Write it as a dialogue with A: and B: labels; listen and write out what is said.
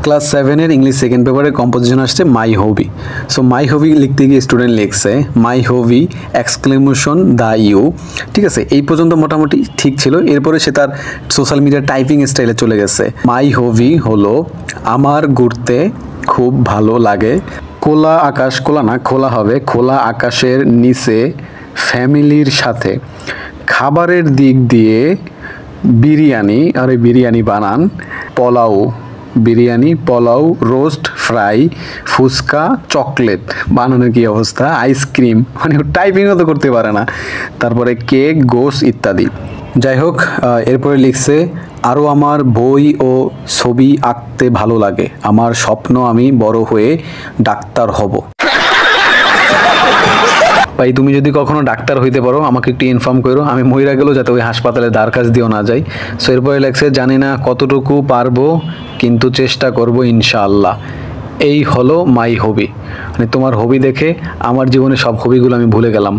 A: Class 7-এর English second পেপারের composition আসছে মাই হবি। So my হবি লিখতে গিয়ে স্টুডেন্ট লিখছে মাই হবি এক্সক্লেমেশন দ্য ইউ। ঠিক আছে, এই পর্যন্ত মোটামুটি ঠিক ছিল। এরপরে সে তার সোশ্যাল মিডিয়া টাইপিং স্টাইলে চলে গেছে। মাই হবি হলো আমার ঘুরতে খুব ভালো লাগে, খোলা আকাশ, খোলা না খোলা হবে, খোলা আকাশের নিচে ফ্যামিলির সাথে, খাবারের দিক দিয়ে বিরিয়ানি, আর এই বিরিয়ানি বানান, pulao, biryani, pulao, roast, fry, phuchka, chocolate, বানানোর কি অবস্থা, আইসক্রিম, মানে টাইপিংও তো করতে পারে না, তারপরে কেক, গোস ইত্যাদি। যাই হোক, এরপরে লিখছে আরও আমার বই ও ছবি আঁকতে ভালো লাগে, আমার স্বপ্ন আমি বড় হয়ে ডাক্তার হব। ভাই তুমি যদি কখনো ডাক্তার হইতে পারো আমাকে একটু ইনফর্ম করো, আমি মহিলা গেলেও যাতে ওই হাসপাতালে দ্বার কাছ দিয়েও না যাই। সো এরপরে লেখছে জানি না কতটুকু পারবো কিন্তু চেষ্টা করব ইনশাআল্লাহ। এই হলো মাই হবি। মানে তোমার হবি দেখে আমার জীবনে সব হবিগুলো আমি ভুলে গেলাম।